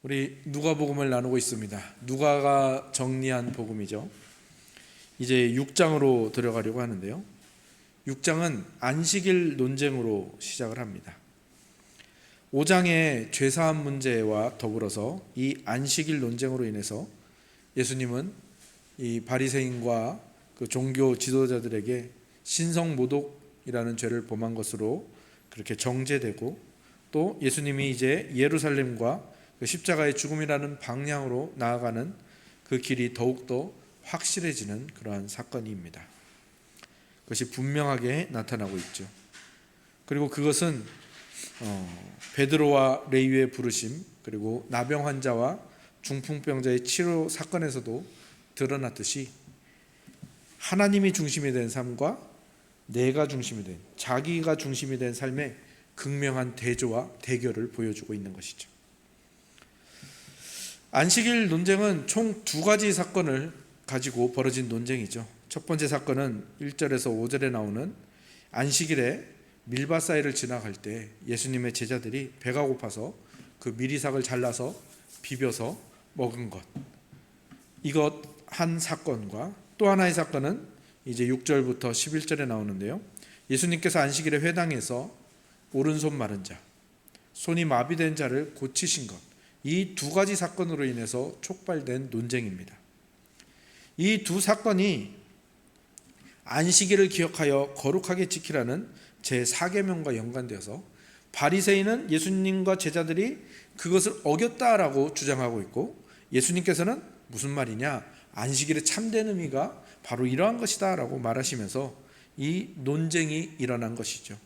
우리 누가복음을 나누고 있습니다. 누가가 정리한 복음이죠. 이제 6장으로 들어가려고 하는데요. 6장은 안식일 논쟁으로 시작을 합니다. 5장의 죄사함 문제와 더불어서 이 안식일 논쟁으로 인해서 예수님은 이 바리새인과 그 종교 지도자들에게 신성모독이라는 죄를 범한 것으로 그렇게 정죄되고, 또 예수님이 이제 예루살렘과 그 십자가의 죽음이라는 방향으로 나아가는 그 길이 더욱더 확실해지는 그러한 사건입니다. 그것이 분명하게 나타나고 있죠. 그리고 그것은 베드로와 레위의 부르심, 그리고 나병 환자와 중풍병자의 치료 사건에서도 드러났듯이 하나님이 중심이 된 삶과 내가 중심이 된, 자기가 중심이 된 삶의 극명한 대조와 대결을 보여주고 있는 것이죠. 안식일 논쟁은 총 두 가지 사건을 가지고 벌어진 논쟁이죠. 첫 번째 사건은 1절에서 5절에 나오는 안식일에 밀밭사이를 지나갈 때 예수님의 제자들이 배가 고파서 그 미리삭을 잘라서 비벼서 먹은 것, 이것 한 사건과, 또 하나의 사건은 이제 6절부터 11절에 나오는데요. 예수님께서 안식일에 회당에서 오른손 마른 자, 손이 마비된 자를 고치신 것, 이 두 가지 사건으로 인해서 촉발된 논쟁입니다. 이 두 사건이 안식일을 기억하여 거룩하게 지키라는 제4계명과 연관되어서 바리새인은 예수님과 제자들이 그것을 어겼다라고 주장하고 있고, 예수님께서는 무슨 말이냐, 안식일의 참된 의미가 바로 이러한 것이다 라고 말하시면서 이 논쟁이 일어난 것이죠.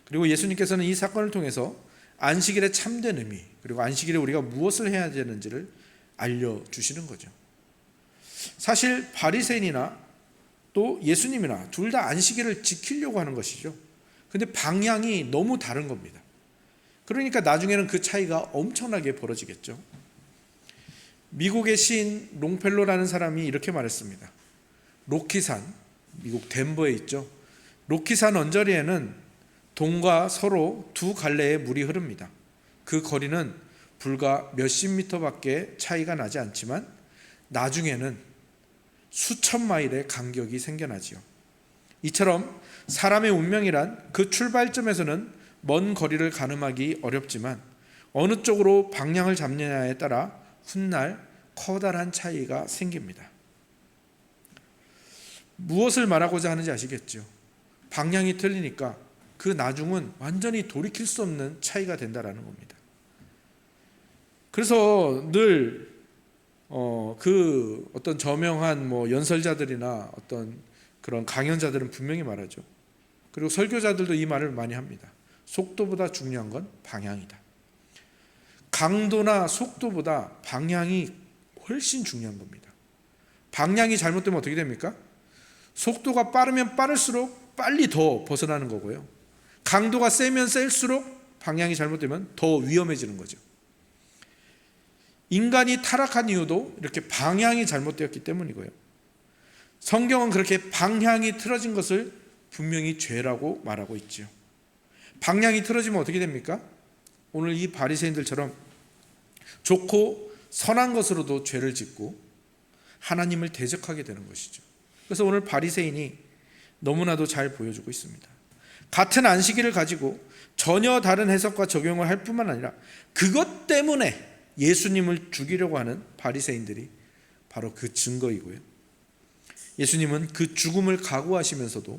그리고 예수님께서는 이 사건을 통해서 안식일의 참된 의미, 그리고 안식일에 우리가 무엇을 해야 되는지를 알려주시는 거죠. 사실 바리새인이나 또 예수님이나 둘 다 안식일을 지키려고 하는 것이죠. 그런데 방향이 너무 다른 겁니다. 그러니까 나중에는 그 차이가 엄청나게 벌어지겠죠. 미국의 시인 롱펠로라는 사람이 이렇게 말했습니다. 로키산, 미국 덴버에 있죠. 로키산 언저리에는 동과 서로 두 갈래의 물이 흐릅니다. 그 거리는 불과 몇십 미터밖에 차이가 나지 않지만 나중에는 수천 마일의 간격이 생겨나지요. 이처럼 사람의 운명이란 그 출발점에서는 먼 거리를 가늠하기 어렵지만 어느 쪽으로 방향을 잡느냐에 따라 훗날 커다란 차이가 생깁니다. 무엇을 말하고자 하는지 아시겠죠? 방향이 틀리니까 그 나중은 완전히 돌이킬 수 없는 차이가 된다라는 겁니다. 그래서 늘 그 어떤 저명한 연설자들이나 어떤 그런 강연자들은 분명히 말하죠. 그리고 설교자들도 이 말을 많이 합니다. 속도보다 중요한 건 방향이다. 강도나 속도보다 방향이 훨씬 중요한 겁니다. 방향이 잘못되면 어떻게 됩니까? 속도가 빠르면 빠를수록 빨리 더 벗어나는 거고요. 강도가 세면 셀수록 방향이 잘못되면 더 위험해지는 거죠. 인간이 타락한 이유도 이렇게 방향이 잘못되었기 때문이고요. 성경은 그렇게 방향이 틀어진 것을 분명히 죄라고 말하고 있죠. 방향이 틀어지면 어떻게 됩니까? 오늘 이 바리새인들처럼 좋고 선한 것으로도 죄를 짓고 하나님을 대적하게 되는 것이죠. 그래서 오늘 바리새인이 너무나도 잘 보여주고 있습니다. 같은 안식일을 가지고 전혀 다른 해석과 적용을 할 뿐만 아니라 그것 때문에 예수님을 죽이려고 하는 바리새인들이 바로 그 증거이고요. 예수님은 그 죽음을 각오하시면서도,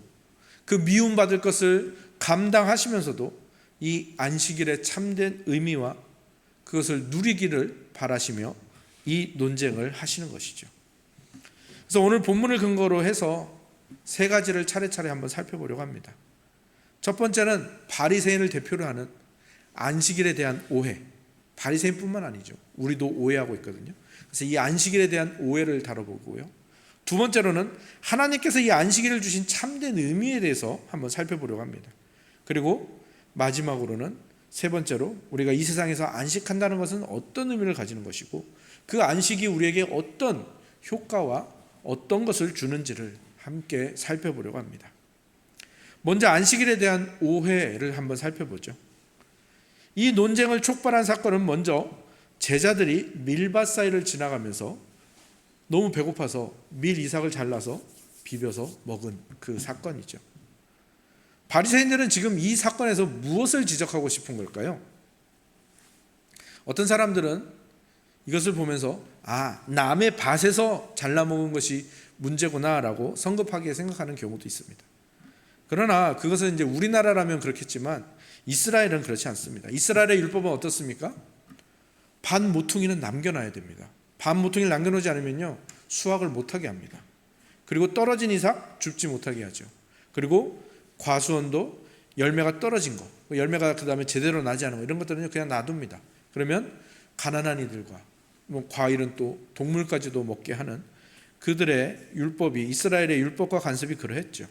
그 미움받을 것을 감당하시면서도 이 안식일의 참된 의미와 그것을 누리기를 바라시며 이 논쟁을 하시는 것이죠. 그래서 오늘 본문을 근거로 해서 세 가지를 차례차례 한번 살펴보려고 합니다. 첫 번째는 바리새인을 대표로 하는 안식일에 대한 오해. 바리새인뿐만 아니죠. 우리도 오해하고 있거든요. 그래서 이 안식일에 대한 오해를 다뤄보고요. 두 번째로는 하나님께서 이 안식일을 주신 참된 의미에 대해서 한번 살펴보려고 합니다. 그리고 마지막으로는 세 번째로 우리가 이 세상에서 안식한다는 것은 어떤 의미를 가지는 것이고 그 안식이 우리에게 어떤 효과와 어떤 것을 주는지를 함께 살펴보려고 합니다. 먼저 안식일에 대한 오해를 한번 살펴보죠. 이 논쟁을 촉발한 사건은 먼저 제자들이 밀밭 사이를 지나가면서 너무 배고파서 밀 이삭을 잘라서 비벼서 먹은 그 사건이죠. 바리새인들은 지금 이 사건에서 무엇을 지적하고 싶은 걸까요? 어떤 사람들은 이것을 보면서 남의 밭에서 잘라 먹은 것이 문제구나라고 성급하게 생각하는 경우도 있습니다. 그러나 그것은 이제 우리나라라면 그렇겠지만 이스라엘은 그렇지 않습니다. 이스라엘의 율법은 어떻습니까? 밭 모퉁이는 남겨놔야 됩니다. 밭 모퉁이를 남겨놓지 않으면요 수확을 못하게 합니다. 그리고 떨어진 이삭 줍지 못하게 하죠. 그리고 과수원도 열매가 떨어진 거, 열매가 그 다음에 제대로 나지 않은 거, 이런 것들은 그냥 놔둡니다. 그러면 가난한 이들과 과일은 또 동물까지도 먹게 하는 그들의 율법이, 이스라엘의 율법과 간섭이 그러했죠.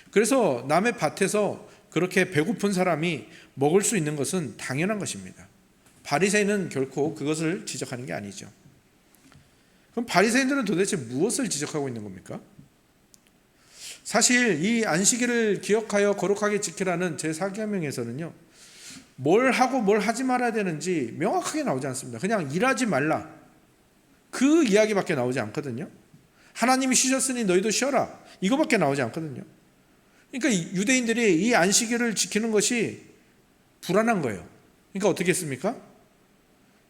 그래서 남의 밭에서 그렇게 배고픈 사람이 먹을 수 있는 것은 당연한 것입니다. 바리새인은 결코 그것을 지적하는 게 아니죠. 그럼 바리새인들은 도대체 무엇을 지적하고 있는 겁니까? 사실 이 안식일을 기억하여 거룩하게 지키라는 제4계명에서는요 뭘 하고 뭘 하지 말아야 되는지 명확하게 나오지 않습니다. 그냥 일하지 말라, 그 이야기밖에 나오지 않거든요. 하나님이 쉬셨으니 너희도 쉬어라, 이거밖에 나오지 않거든요. 그러니까 유대인들이 이 안식일을 지키는 것이 불안한 거예요. 그러니까 어떻게 했습니까?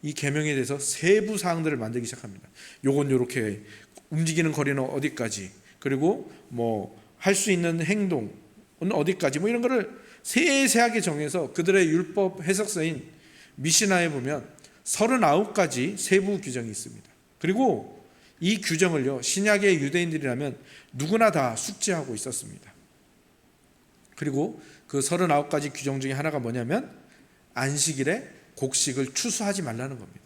이 계명에 대해서 세부 사항들을 만들기 시작합니다. 요건 요렇게, 움직이는 거리는 어디까지, 그리고 할 수 있는 행동은 어디까지, 이런 거를 세세하게 정해서 그들의 율법 해석서인 미시나에 보면 39가지 세부 규정이 있습니다. 그리고 이 규정을요 신약의 유대인들이라면 누구나 다 숙지하고 있었습니다. 그리고 그 39가지 규정 중에 하나가 뭐냐면 안식일에 곡식을 추수하지 말라는 겁니다.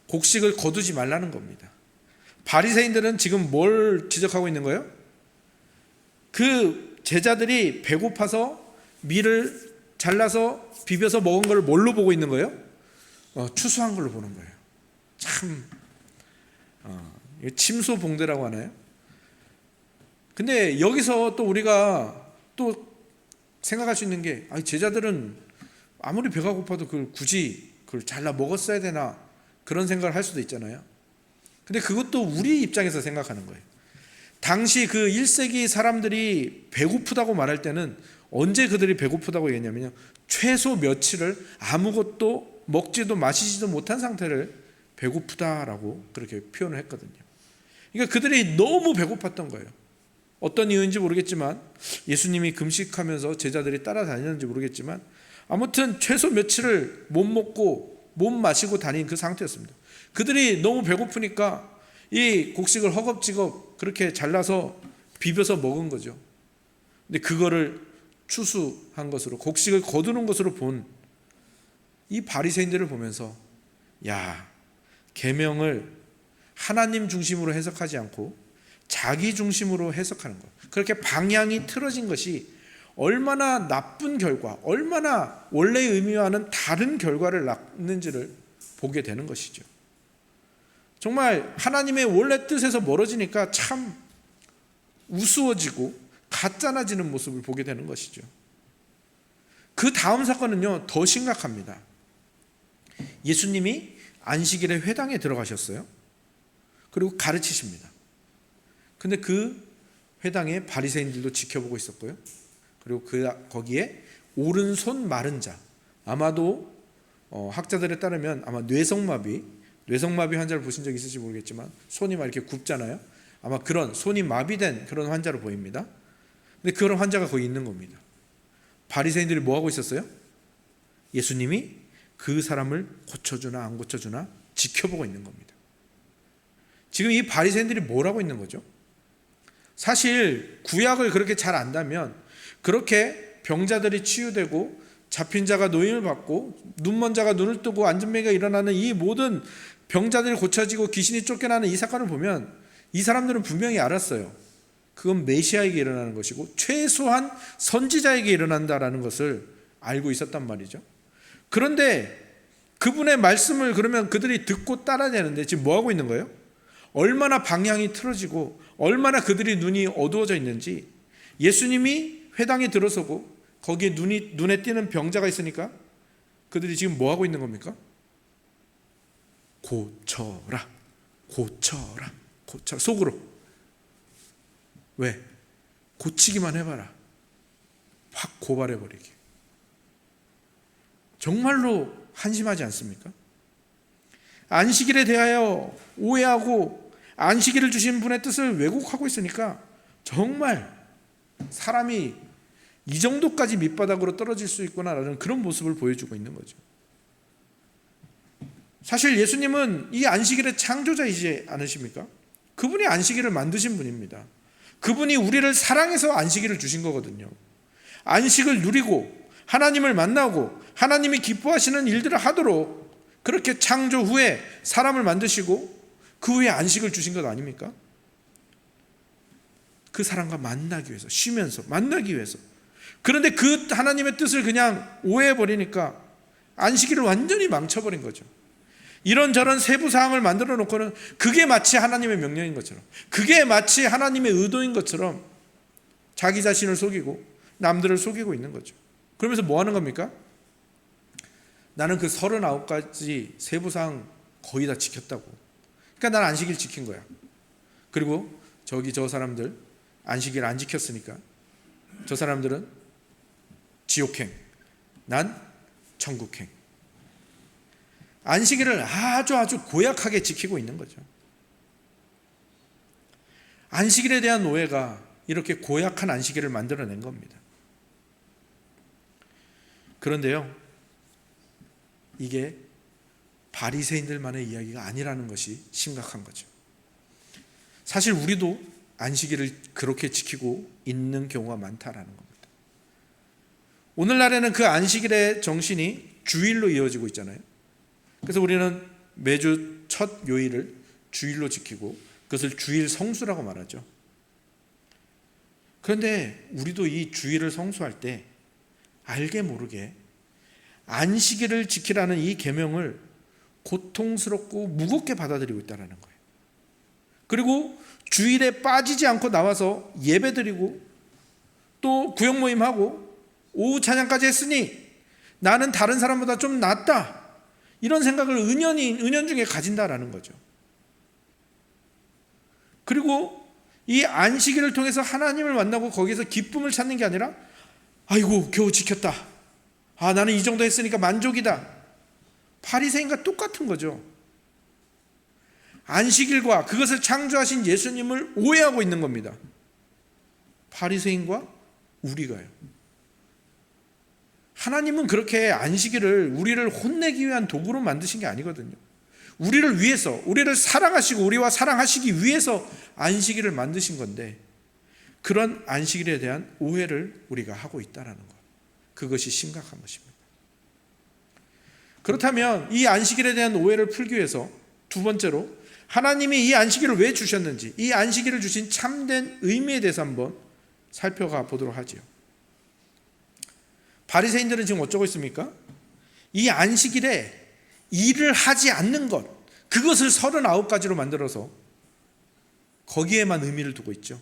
곡식을 거두지 말라는 겁니다. 바리새인들은 지금 뭘 지적하고 있는 거예요? 그 제자들이 배고파서 밀을 잘라서 비벼서 먹은 걸 뭘로 보고 있는 거예요? 추수한 걸로 보는 거예요. 참 침소봉대라고 하나요? 근데 여기서 또 우리가 또 생각할 수 있는 게, 제자들은 아무리 배가 고파도 그걸 굳이 그걸 잘라 먹었어야 되나, 그런 생각을 할 수도 있잖아요. 근데 그것도 우리 입장에서 생각하는 거예요. 당시 그 1세기 사람들이 배고프다고 말할 때는 언제 그들이 배고프다고 얘기했냐면요, 최소 며칠을 아무것도 먹지도 마시지도 못한 상태를 배고프다라고 그렇게 표현을 했거든요. 그러니까 그들이 너무 배고팠던 거예요. 어떤 이유인지 모르겠지만, 예수님이 금식하면서 제자들이 따라다녔는지 모르겠지만, 아무튼 최소 며칠을 못 먹고 못 마시고 다닌 그 상태였습니다. 그들이 너무 배고프니까 이 곡식을 허겁지겁 그렇게 잘라서 비벼서 먹은 거죠. 근데 그거를 추수한 것으로, 곡식을 거두는 것으로 본 이 바리새인들을 보면서, 계명을 하나님 중심으로 해석하지 않고 자기 중심으로 해석하는 것, 그렇게 방향이 틀어진 것이 얼마나 나쁜 결과, 얼마나 원래의 의미와는 다른 결과를 낳는지를 보게 되는 것이죠. 정말 하나님의 원래 뜻에서 멀어지니까 참 우스워지고 가짜나지는 모습을 보게 되는 것이죠. 그 다음 사건은요 더 심각합니다. 예수님이 안식일에 회당에 들어가셨어요. 그리고 가르치십니다. 근데 그 회당에 바리새인들도 지켜보고 있었고요. 그리고 거기에 오른손 마른 자, 아마도 학자들에 따르면 아마 뇌성마비 환자를 보신 적 있을지 모르겠지만 손이 막 이렇게 굽잖아요. 아마 그런 손이 마비된 그런 환자로 보입니다. 근데 그런 환자가 거기 있는 겁니다. 바리새인들이 뭐 하고 있었어요? 예수님이 그 사람을 고쳐주나 안 고쳐주나 지켜보고 있는 겁니다. 지금 이 바리새인들이 뭘 하고 있는 거죠? 사실 구약을 그렇게 잘 안다면 그렇게 병자들이 치유되고 잡힌 자가 노임을 받고 눈먼 자가 눈을 뜨고 안진뱅이가 일어나는 이 모든 병자들이 고쳐지고 귀신이 쫓겨나는 이 사건을 보면 이 사람들은 분명히 알았어요. 그건 메시아에게 일어나는 것이고 최소한 선지자에게 일어난다라는 것을 알고 있었단 말이죠. 그런데 그분의 말씀을 그러면 그들이 듣고 따라야 되는데 지금 뭐 하고 있는 거예요? 얼마나 방향이 틀어지고 얼마나 그들이 눈이 어두워져 있는지, 예수님이 회당에 들어서고 거기에 눈에 띄는 병자가 있으니까 그들이 지금 뭐 하고 있는 겁니까? 고쳐라, 고쳐라, 고쳐라. 속으로. 왜? 고치기만 해봐라. 확 고발해버리기. 정말로 한심하지 않습니까? 안식일에 대하여 오해하고 안식일을 주신 분의 뜻을 왜곡하고 있으니까 정말 사람이 이 정도까지 밑바닥으로 떨어질 수 있구나라는 그런 모습을 보여주고 있는 거죠. 사실 예수님은 이 안식일의 창조자이지 않으십니까? 그분이 안식일을 만드신 분입니다. 그분이 우리를 사랑해서 안식일을 주신 거거든요. 안식을 누리고 하나님을 만나고 하나님이 기뻐하시는 일들을 하도록 그렇게 창조 후에 사람을 만드시고 그 후에 안식을 주신 것 아닙니까? 그 사람과 만나기 위해서, 쉬면서 만나기 위해서. 그런데 그 하나님의 뜻을 그냥 오해해버리니까 안식일을 완전히 망쳐버린 거죠. 이런저런 세부 사항을 만들어 놓고는 그게 마치 하나님의 명령인 것처럼, 그게 마치 하나님의 의도인 것처럼 자기 자신을 속이고 남들을 속이고 있는 거죠. 그러면서 뭐 하는 겁니까? 나는 그 39가지 세부 사항 거의 다 지켰다고. 그러니까 난 안식일 지킨 거야. 그리고 저 사람들 안식일 안 지켰으니까 저 사람들은 지옥행, 난 천국행. 안식일을 아주 고약하게 지키고 있는 거죠. 안식일에 대한 오해가 이렇게 고약한 안식일을 만들어낸 겁니다. 그런데요, 이게 바리새인들만의 이야기가 아니라는 것이 심각한 거죠. 사실 우리도 안식일을 그렇게 지키고 있는 경우가 많다라는 겁니다. 오늘날에는 그 안식일의 정신이 주일로 이어지고 있잖아요. 그래서 우리는 매주 첫 요일을 주일로 지키고 그것을 주일 성수라고 말하죠. 그런데 우리도 이 주일을 성수할 때 알게 모르게 안식일을 지키라는 이 계명을 고통스럽고 무겁게 받아들이고 있다는 거예요. 그리고 주일에 빠지지 않고 나와서 예배드리고 또 구역 모임하고 오후 찬양까지 했으니 나는 다른 사람보다 좀 낫다, 이런 생각을 은연중에 가진다라는 거죠. 그리고 이 안식일을 통해서 하나님을 만나고 거기에서 기쁨을 찾는 게 아니라 아이고 겨우 지켰다, 나는 이 정도 했으니까 만족이다. 바리새인과 똑같은 거죠. 안식일과 그것을 창조하신 예수님을 오해하고 있는 겁니다. 바리새인과 우리가요. 하나님은 그렇게 안식일을 우리를 혼내기 위한 도구로 만드신 게 아니거든요. 우리를 위해서, 우리를 사랑하시고 우리와 사랑하시기 위해서 안식일을 만드신 건데, 그런 안식일에 대한 오해를 우리가 하고 있다는 것, 그것이 심각한 것입니다. 그렇다면 이 안식일에 대한 오해를 풀기 위해서 두 번째로 하나님이 이 안식일을 왜 주셨는지, 이 안식일을 주신 참된 의미에 대해서 한번 살펴가 보도록 하지요. 바리새인들은 지금 어쩌고 있습니까? 이 안식일에 일을 하지 않는 것, 그것을 39가지로 만들어서 거기에만 의미를 두고 있죠.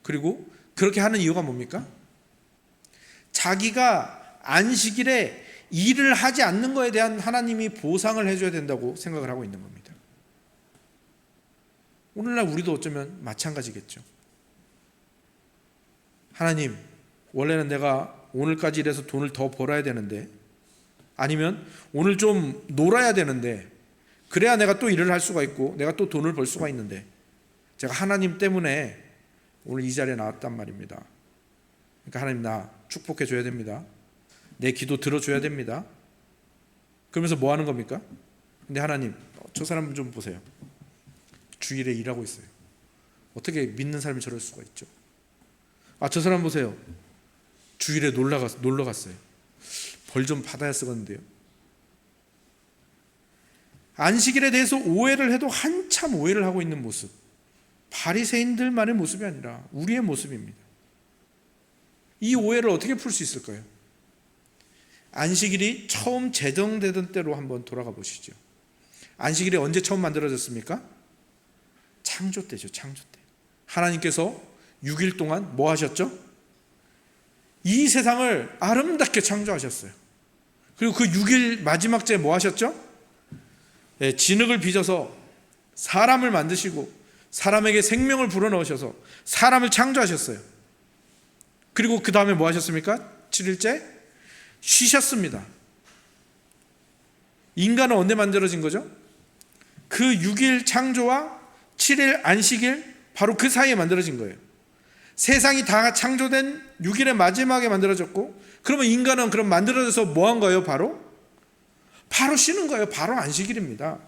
그리고 그렇게 하는 이유가 뭡니까? 자기가 안식일에 일을 하지 않는 것에 대한 하나님이 보상을 해줘야 된다고 생각을 하고 있는 겁니다. 오늘날 우리도 어쩌면 마찬가지겠죠. 하나님, 원래는 내가 오늘까지 일해서 돈을 더 벌어야 되는데, 아니면 오늘 좀 놀아야 되는데, 그래야 내가 또 일을 할 수가 있고 내가 또 돈을 벌 수가 있는데, 제가 하나님 때문에 오늘 이 자리에 나왔단 말입니다. 그러니까 하나님 나 축복해 줘야 됩니다. 내 기도 들어줘야 됩니다. 그러면서 뭐 하는 겁니까? 근데 하나님, 저 사람 좀 보세요. 주일에 일하고 있어요. 어떻게 믿는 사람이 저럴 수가 있죠? 저 사람 보세요. 주일에 놀러 갔어요. 벌 좀 받아야 쓰겠는데요. 안식일에 대해서 오해를 해도 한참 오해를 하고 있는 모습, 바리새인들만의 모습이 아니라 우리의 모습입니다. 이 오해를 어떻게 풀 수 있을까요? 안식일이 처음 제정되던 때로 한번 돌아가 보시죠. 안식일이 언제 처음 만들어졌습니까? 창조 때죠. 창조 때 하나님께서 6일 동안 뭐 하셨죠? 이 세상을 아름답게 창조하셨어요. 그리고 그 6일 마지막째 뭐 하셨죠? 진흙을 빚어서 사람을 만드시고 사람에게 생명을 불어넣으셔서 사람을 창조하셨어요. 그리고 그 다음에 뭐 하셨습니까? 7일째 쉬셨습니다. 인간은 언제 만들어진 거죠? 그 6일 창조와 7일 안식일, 바로 그 사이에 만들어진 거예요. 세상이 다 창조된 6일의 마지막에 만들어졌고, 그러면 인간은 그럼 만들어져서 뭐 한 거예요? 바로 쉬는 거예요. 바로 안식일입니다.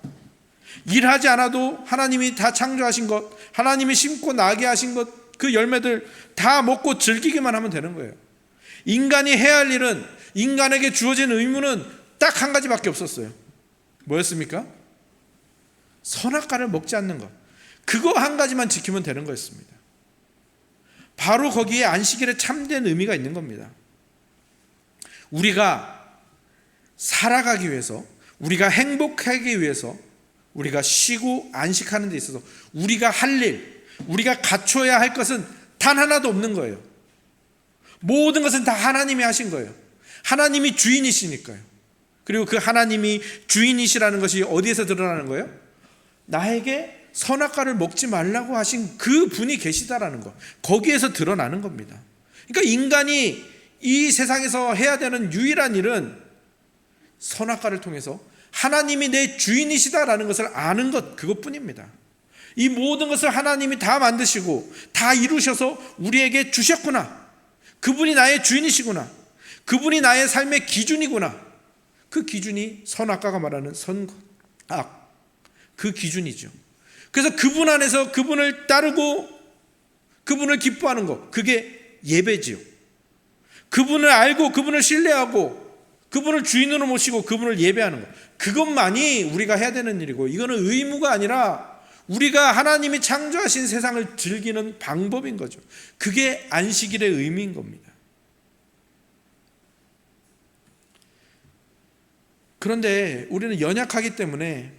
일하지 않아도 하나님이 다 창조하신 것, 하나님이 심고 나게 하신 것, 그 열매들 다 먹고 즐기기만 하면 되는 거예요. 인간이 해야 할 일은, 인간에게 주어진 의무는 딱 한 가지밖에 없었어요. 뭐였습니까? 선악과를 먹지 않는 것. 그거 한 가지만 지키면 되는 거였습니다. 바로 거기에 안식일에 참된 의미가 있는 겁니다. 우리가 살아가기 위해서, 우리가 행복하기 위해서, 우리가 쉬고 안식하는 데 있어서 우리가 할 일, 우리가 갖춰야 할 것은 단 하나도 없는 거예요. 모든 것은 다 하나님이 하신 거예요. 하나님이 주인이시니까요. 그리고 그 하나님이 주인이시라는 것이 어디에서 드러나는 거예요? 나에게 선악과를 먹지 말라고 하신 그 분이 계시다라는 것, 거기에서 드러나는 겁니다. 그러니까 인간이 이 세상에서 해야 되는 유일한 일은 선악과를 통해서 하나님이 내 주인이시다라는 것을 아는 것, 그것뿐입니다. 이 모든 것을 하나님이 다 만드시고 다 이루셔서 우리에게 주셨구나, 그분이 나의 주인이시구나, 그분이 나의 삶의 기준이구나, 그 기준이 선악과가 말하는 선악, 그 기준이죠. 그래서 그분 안에서 그분을 따르고 그분을 기뻐하는 것, 그게 예배지요. 그분을 알고 그분을 신뢰하고 그분을 주인으로 모시고 그분을 예배하는 것, 그것만이 우리가 해야 되는 일이고, 이거는 의무가 아니라 우리가 하나님이 창조하신 세상을 즐기는 방법인 거죠. 그게 안식일의 의미인 겁니다. 그런데 우리는 연약하기 때문에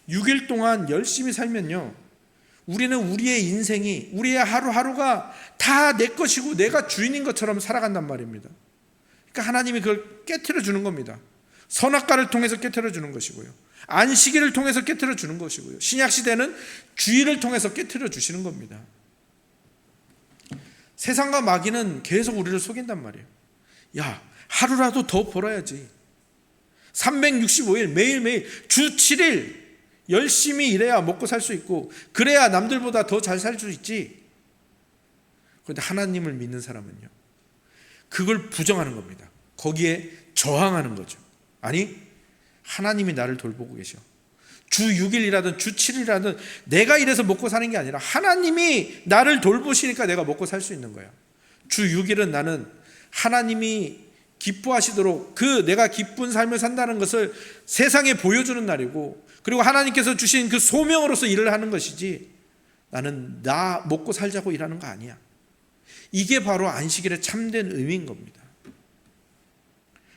6일 동안 열심히 살면요, 우리는 우리의 인생이, 우리의 하루하루가 다 내 것이고 내가 주인인 것처럼 살아간단 말입니다. 그러니까 하나님이 그걸 깨트려 주는 겁니다. 선악과를 통해서 깨트려 주는 것이고요, 안식일을 통해서 깨트려 주는 것이고요, 신약시대는 주일을 통해서 깨트려 주시는 겁니다. 세상과 마귀는 계속 우리를 속인단 말이에요. 야, 하루라도 더 벌어야지. 365일 매일매일 주 7일 열심히 일해야 먹고 살 수 있고, 그래야 남들보다 더 잘 살 수 있지. 그런데 하나님을 믿는 사람은요, 그걸 부정하는 겁니다. 거기에 저항하는 거죠. 아니, 하나님이 나를 돌보고 계셔. 주 6일이라든 주 7일이라든 내가 이래서 먹고 사는 게 아니라 하나님이 나를 돌보시니까 내가 먹고 살 수 있는 거야. 주 6일은 나는 하나님이 기뻐하시도록 그 내가 기쁜 삶을 산다는 것을 세상에 보여주는 날이고, 그리고 하나님께서 주신 그 소명으로서 일을 하는 것이지, 나는 나 먹고 살자고 일하는 거 아니야. 이게 바로 안식일의 참된 의미인 겁니다.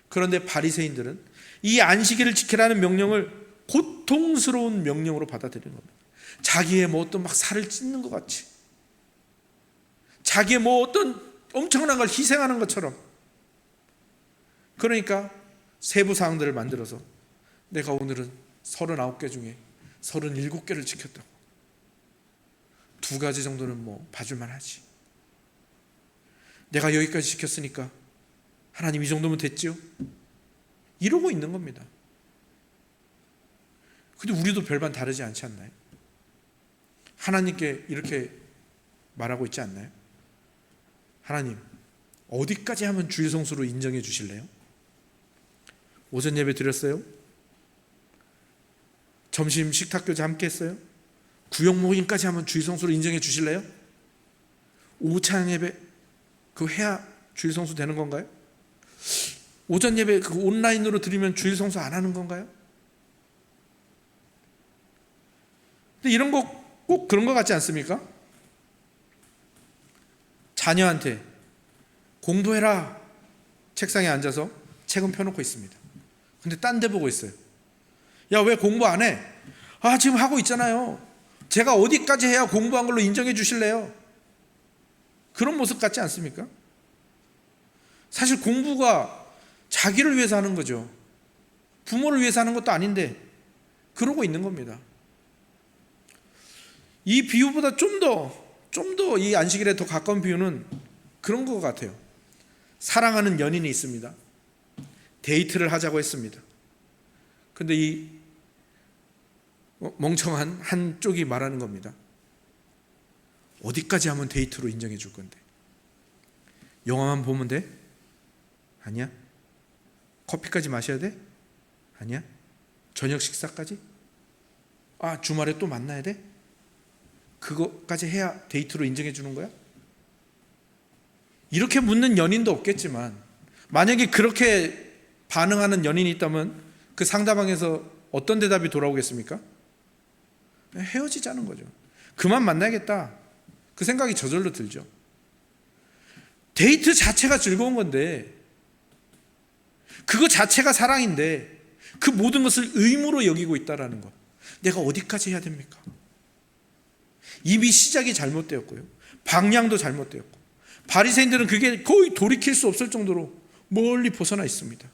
그런데 바리새인들은 이 안식일을 지키라는 명령을 고통스러운 명령으로 받아들이는 겁니다. 자기의 뭐 어떤 막 살을 찢는 것 같이, 자기의 뭐 어떤 엄청난 걸 희생하는 것처럼, 그러니까 세부 사항들을 만들어서 내가 오늘은 39개 중에 37개를 지켰다고, 2가지 정도는 뭐 봐줄만 하지, 내가 여기까지 지켰으니까 하나님 이 정도면 됐지요, 이러고 있는 겁니다. 근데 우리도 별반 다르지 않지 않나요? 하나님께 이렇게 말하고 있지 않나요? 하나님, 어디까지 하면 주일 성수로 인정해 주실래요? 오전 예배 드렸어요? 점심 식탁교제 함께 했어요? 구역 모임까지 하면 주일 성수로 인정해 주실래요? 오찬 예배 그거 해야 주일 성수 되는 건가요? 오전 예배 그 온라인으로 드리면 주일 성수 안 하는 건가요? 근데 이런 거 꼭 그런 거 같지 않습니까? 자녀한테 공부해라, 책상에 앉아서 책은 펴놓고 있습니다. 근데 딴 데 보고 있어요. 야, 왜 공부 안 해? 아, 지금 하고 있잖아요. 제가 어디까지 해야 공부한 걸로 인정해 주실래요? 그런 모습 같지 않습니까? 사실 공부가 자기를 위해서 하는 거죠. 부모를 위해서 하는 것도 아닌데 그러고 있는 겁니다. 이 비유보다 좀 더 이 안식일에 더 가까운 비유는 그런 것 같아요. 사랑하는 연인이 있습니다. 데이트를 하자고 했습니다. 근데 이 멍청한 한쪽이 말하는 겁니다. 어디까지 하면 데이트로 인정해 줄 건데? 영화만 보면 돼? 아니야? 커피까지 마셔야 돼? 아니야? 저녁 식사까지? 주말에 또 만나야 돼? 그거까지 해야 데이트로 인정해 주는 거야? 이렇게 묻는 연인도 없겠지만, 만약에 그렇게 반응하는 연인이 있다면 그 상대방에서 어떤 대답이 돌아오겠습니까? 헤어지자는 거죠. 그만 만나야겠다, 그 생각이 저절로 들죠. 데이트 자체가 즐거운 건데, 그거 자체가 사랑인데, 그 모든 것을 의무로 여기고 있다라는 것, 내가 어디까지 해야 됩니까? 이미 시작이 잘못되었고요, 방향도 잘못되었고, 바리새인들은 그게 거의 돌이킬 수 없을 정도로 멀리 벗어나 있습니다.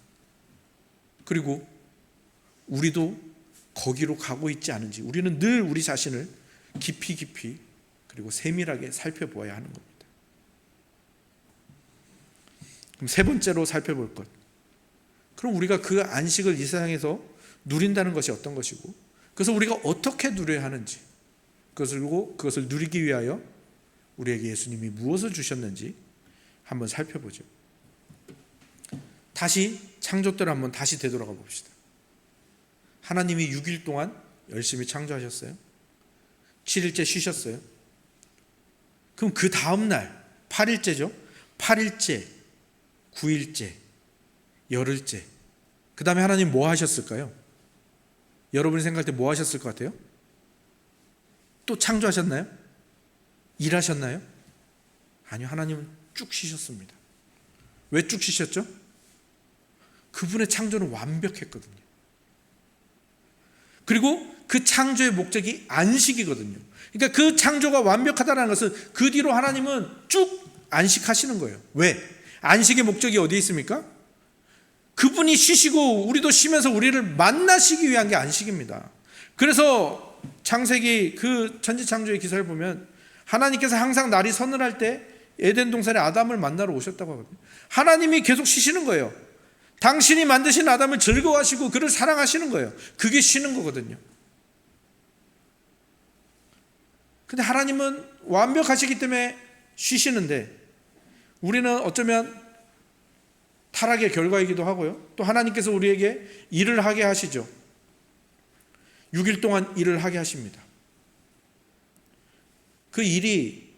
그리고 우리도 거기로 가고 있지 않은지, 우리는 늘 우리 자신을 깊이 그리고 세밀하게 살펴보아야 하는 겁니다. 그럼 세 번째로 살펴볼 것, 그럼 우리가 그 안식을 이 세상에서 누린다는 것이 어떤 것이고, 그래서 우리가 어떻게 누려야 하는지, 그리고 그것을 누리기 위하여 우리에게 예수님이 무엇을 주셨는지 한번 살펴보죠. 다시 창조 때로 한번 다시 되돌아가 봅시다. 하나님이 6일 동안 열심히 창조하셨어요. 7일째 쉬셨어요. 그럼 그 다음 날 8일째죠. 8일째, 9일째, 열흘째, 그 다음에 하나님 뭐 하셨을까요? 여러분이 생각할 때 뭐 하셨을 것 같아요? 또 창조하셨나요? 일하셨나요? 아니요, 하나님은 쭉 쉬셨습니다. 왜 쭉 쉬셨죠? 그분의 창조는 완벽했거든요. 그리고 그 창조의 목적이 안식이거든요. 그러니까 그 창조가 완벽하다는 것은 그 뒤로 하나님은 쭉 안식하시는 거예요. 왜? 안식의 목적이 어디에 있습니까? 그분이 쉬시고 우리도 쉬면서 우리를 만나시기 위한 게 안식입니다. 그래서 창세기 그 천지창조의 기사를 보면 하나님께서 항상 날이 서늘할 때 에덴 동산에 아담을 만나러 오셨다고 하거든요. 하나님이 계속 쉬시는 거예요. 당신이 만드신 아담을 즐거워하시고 그를 사랑하시는 거예요. 그게 쉬는 거거든요. 근데 하나님은 완벽하시기 때문에 쉬시는데, 우리는 어쩌면 타락의 결과이기도 하고요, 또 하나님께서 우리에게 일을 하게 하시죠. 6일 동안 일을 하게 하십니다. 그 일이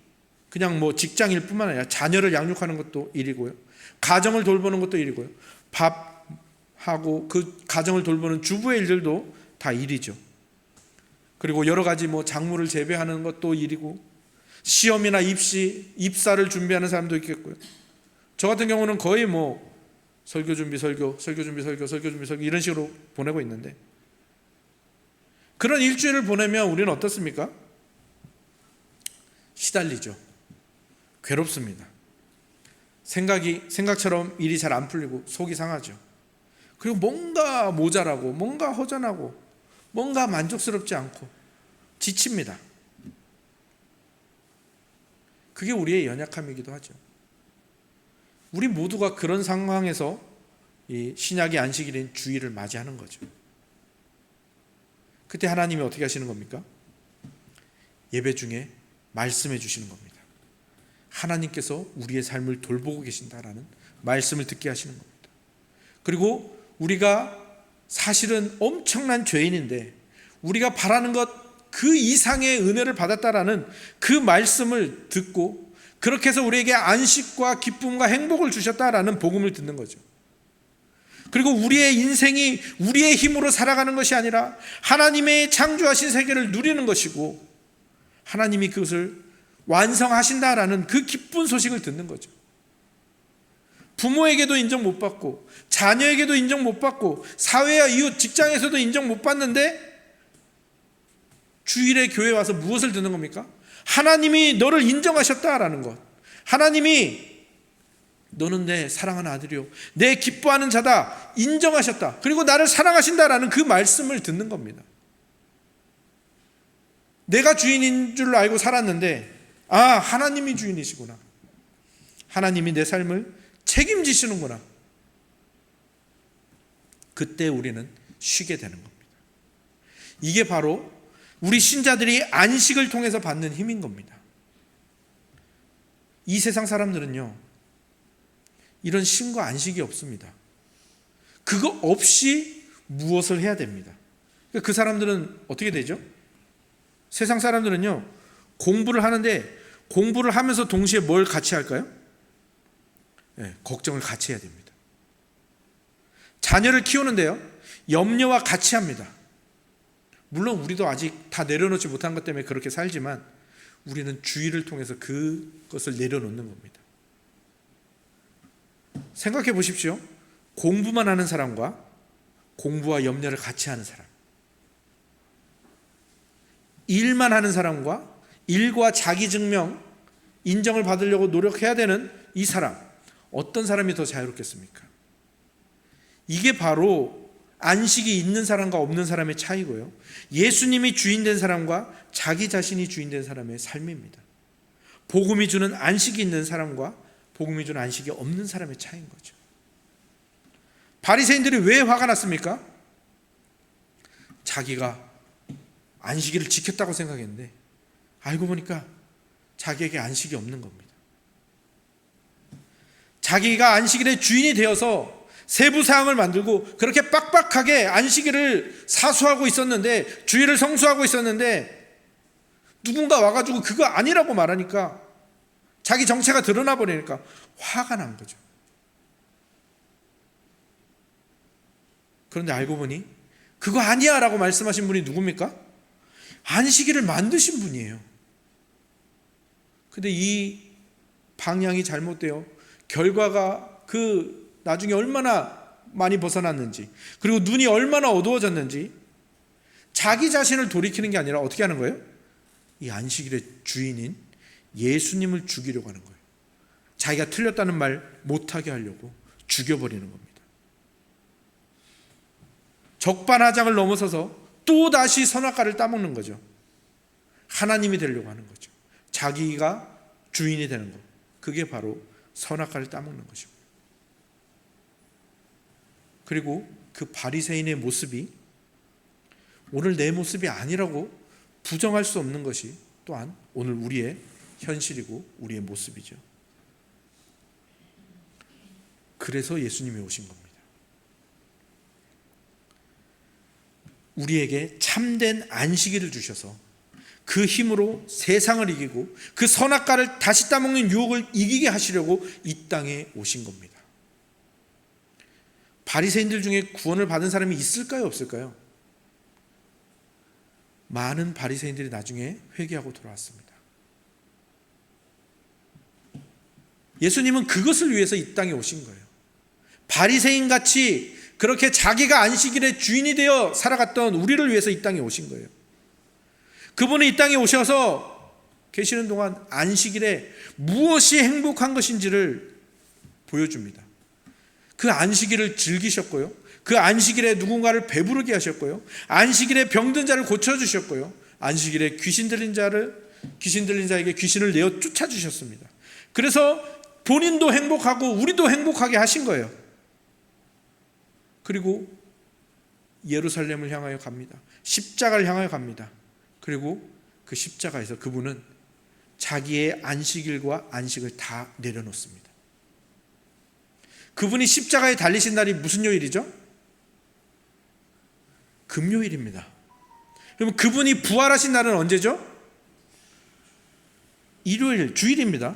그냥 뭐 직장일 뿐만 아니라 자녀를 양육하는 것도 일이고요, 가정을 돌보는 것도 일이고요, 밥하고 그 가정을 돌보는 주부의 일들도 다 일이죠. 그리고 여러 가지 뭐 작물을 재배하는 것도 일이고, 시험이나 입사를 준비하는 사람도 있겠고요. 저 같은 경우는 거의 뭐 설교 준비 설교 이런 식으로 보내고 있는데, 그런 일주일을 보내면 우리는 어떻습니까? 시달리죠. 괴롭습니다. 생각처럼 일이 잘 안 풀리고 속이 상하죠. 그리고 뭔가 모자라고, 뭔가 허전하고, 뭔가 만족스럽지 않고 지칩니다. 그게 우리의 연약함이기도 하죠. 우리 모두가 그런 상황에서 이 신약의 안식일인 주일을 맞이하는 거죠. 그때 하나님이 어떻게 하시는 겁니까? 예배 중에 말씀해 주시는 겁니다. 하나님께서 우리의 삶을 돌보고 계신다라는 말씀을 듣게 하시는 겁니다. 그리고 우리가 사실은 엄청난 죄인인데 우리가 바라는 것 그 이상의 은혜를 받았다라는 그 말씀을 듣고, 그렇게 해서 우리에게 안식과 기쁨과 행복을 주셨다라는 복음을 듣는 거죠. 그리고 우리의 인생이 우리의 힘으로 살아가는 것이 아니라 하나님의 창조하신 세계를 누리는 것이고, 하나님이 그것을 완성하신다라는 그 기쁜 소식을 듣는 거죠. 부모에게도 인정 못 받고, 자녀에게도 인정 못 받고, 사회와 이웃, 직장에서도 인정 못 받는데 주일에 교회에 와서 무엇을 듣는 겁니까? 하나님이 너를 인정하셨다라는 것, 하나님이 너는 내 사랑하는 아들이요, 내 기뻐하는 자다 인정하셨다, 그리고 나를 사랑하신다라는 그 말씀을 듣는 겁니다. 내가 주인인 줄 알고 살았는데 하나님이 주인이시구나. 하나님이 내 삶을 책임지시는구나. 그때 우리는 쉬게 되는 겁니다. 이게 바로 우리 신자들이 안식을 통해서 받는 힘인 겁니다. 이 세상 사람들은요, 이런 쉼과 안식이 없습니다. 그거 없이 무엇을 해야 됩니다. 그 사람들은 어떻게 되죠? 세상 사람들은요, 공부를 하는데 공부를 하면서 동시에 뭘 같이 할까요? 걱정을 같이 해야 됩니다. 자녀를 키우는데요, 염려와 같이 합니다. 물론 우리도 아직 다 내려놓지 못한 것 때문에 그렇게 살지만 우리는 주의를 통해서 그것을 내려놓는 겁니다. 생각해 보십시오. 공부만 하는 사람과 공부와 염려를 같이 하는 사람, 일만 하는 사람과 일과 자기 증명, 인정을 받으려고 노력해야 되는 이 사람, 어떤 사람이 더 자유롭겠습니까? 이게 바로 안식이 있는 사람과 없는 사람의 차이고요, 예수님이 주인된 사람과 자기 자신이 주인된 사람의 삶입니다. 복음이 주는 안식이 있는 사람과 복음이 주는 안식이 없는 사람의 차이인 거죠. 바리새인들이 왜 화가 났습니까? 자기가 안식일을 지켰다고 생각했는데 알고 보니까 자기에게 안식이 없는 겁니다. 자기가 안식일의 주인이 되어서 세부 사항을 만들고 그렇게 빡빡하게 안식일을 사수하고 있었는데, 주일을 성수하고 있었는데 누군가 와가지고 그거 아니라고 말하니까, 자기 정체가 드러나 버리니까 화가 난 거죠. 그런데 알고 보니 그거 아니야 라고 말씀하신 분이 누굽니까? 안식일을 만드신 분이에요. 근데 이 방향이 잘못되어 결과가 나중에 얼마나 많이 벗어났는지, 그리고 눈이 얼마나 어두워졌는지, 자기 자신을 돌이키는 게 아니라 어떻게 하는 거예요? 이 안식일의 주인인 예수님을 죽이려고 하는 거예요. 자기가 틀렸다는 말 못하게 하려고 죽여버리는 겁니다. 적반하장을 넘어서서 또 다시 선악과를 따먹는 거죠. 하나님이 되려고 하는 거죠. 자기가 주인이 되는 것, 그게 바로 선악과를 따먹는 것이고, 그리고 그 바리새인의 모습이 오늘 내 모습이 아니라고 부정할 수 없는 것이 또한 오늘 우리의 현실이고 우리의 모습이죠. 그래서 예수님이 오신 겁니다. 우리에게 참된 안식일을 주셔서 그 힘으로 세상을 이기고 그 선악과를 다시 따먹는 유혹을 이기게 하시려고 이 땅에 오신 겁니다. 바리새인들 중에 구원을 받은 사람이 있을까요, 없을까요? 많은 바리새인들이 나중에 회개하고 돌아왔습니다. 예수님은 그것을 위해서 이 땅에 오신 거예요. 바리새인같이 그렇게 자기가 안식일의 주인이 되어 살아갔던 우리를 위해서 이 땅에 오신 거예요. 그분은 이 땅에 오셔서 계시는 동안 안식일에 무엇이 행복한 것인지를 보여줍니다. 그 안식일을 즐기셨고요, 그 안식일에 누군가를 배부르게 하셨고요, 안식일에 병든 자를 고쳐주셨고요, 안식일에 귀신 들린 자에게 귀신을 내어 쫓아주셨습니다. 그래서 본인도 행복하고 우리도 행복하게 하신 거예요. 그리고 예루살렘을 향하여 갑니다. 십자가를 향하여 갑니다. 그리고 그 십자가에서 그분은 자기의 안식일과 안식을 다 내려놓습니다. 그분이 십자가에 달리신 날이 무슨 요일이죠? 금요일입니다. 그러면 그분이 부활하신 날은 언제죠? 일요일, 주일입니다.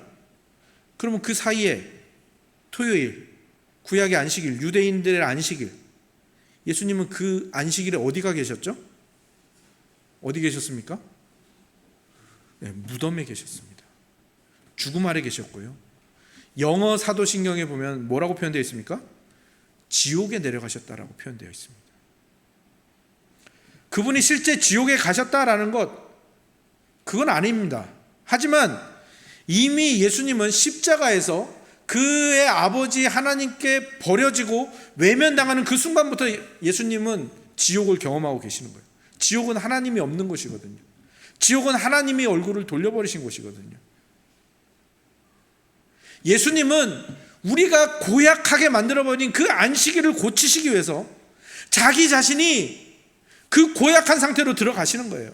그러면 그 사이에 토요일, 구약의 안식일, 유대인들의 안식일, 예수님은 그 안식일에 어디가 계셨죠? 어디 계셨습니까? 무덤에 계셨습니다. 죽음 아래 계셨고요, 영어 사도신경에 보면 뭐라고 표현되어 있습니까? 지옥에 내려가셨다라고 표현되어 있습니다. 그분이 실제 지옥에 가셨다라는 것, 그건 아닙니다. 하지만 이미 예수님은 십자가에서 그의 아버지 하나님께 버려지고 외면당하는 그 순간부터 예수님은 지옥을 경험하고 계시는 거예요. 지옥은 하나님이 없는 곳이거든요. 지옥은 하나님이 얼굴을 돌려버리신 곳이거든요. 예수님은 우리가 고약하게 만들어버린 그 안식일을 고치시기 위해서 자기 자신이 그 고약한 상태로 들어가시는 거예요.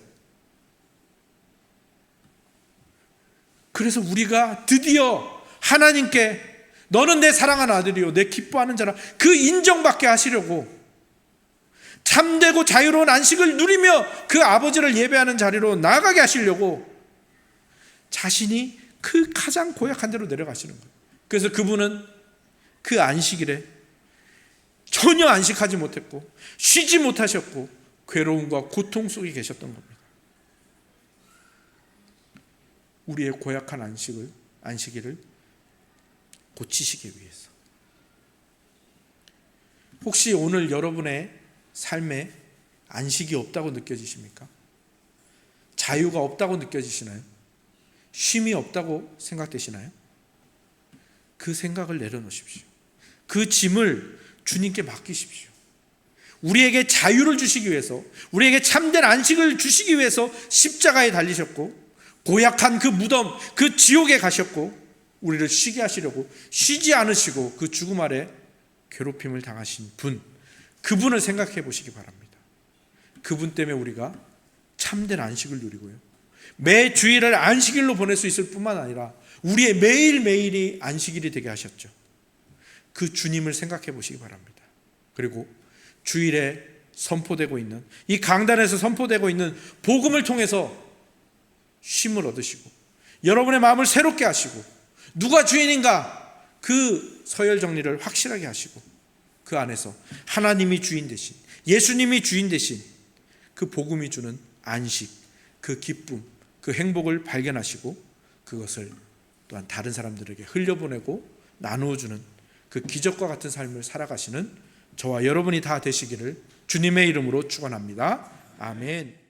그래서 우리가 드디어 하나님께 너는 내 사랑하는 아들이요 내 기뻐하는 자라 그 인정받게 하시려고 참되고 자유로운 안식을 누리며 그 아버지를 예배하는 자리로 나아가게 하시려고 자신이 그 가장 고약한 데로 내려가시는 거예요. 그래서 그분은 그 안식일에 전혀 안식하지 못했고 쉬지 못하셨고 괴로움과 고통 속에 계셨던 겁니다. 우리의 고약한 안식일을 고치시기 위해서. 혹시 오늘 여러분의 삶에 안식이 없다고 느껴지십니까? 자유가 없다고 느껴지시나요? 쉼이 없다고 생각되시나요? 그 생각을 내려놓으십시오. 그 짐을 주님께 맡기십시오. 우리에게 자유를 주시기 위해서, 우리에게 참된 안식을 주시기 위해서 십자가에 달리셨고 고약한 그 무덤, 그 지옥에 가셨고 우리를 쉬게 하시려고 쉬지 않으시고 그 죽음 아래 괴롭힘을 당하신 분, 그분을 생각해 보시기 바랍니다. 그분 때문에 우리가 참된 안식을 누리고요, 매 주일을 안식일로 보낼 수 있을 뿐만 아니라 우리의 매일매일이 안식일이 되게 하셨죠. 그 주님을 생각해 보시기 바랍니다. 그리고 주일에 선포되고 있는, 이 강단에서 선포되고 있는 복음을 통해서 쉼을 얻으시고 여러분의 마음을 새롭게 하시고 누가 주인인가 그 서열 정리를 확실하게 하시고 그 안에서 하나님이 주인 되신, 예수님이 주인 되신 그 복음이 주는 안식, 그 기쁨, 그 행복을 발견하시고 그것을 또한 다른 사람들에게 흘려보내고 나누어주는 그 기적과 같은 삶을 살아가시는 저와 여러분이 다 되시기를 주님의 이름으로 축원합니다. 아멘.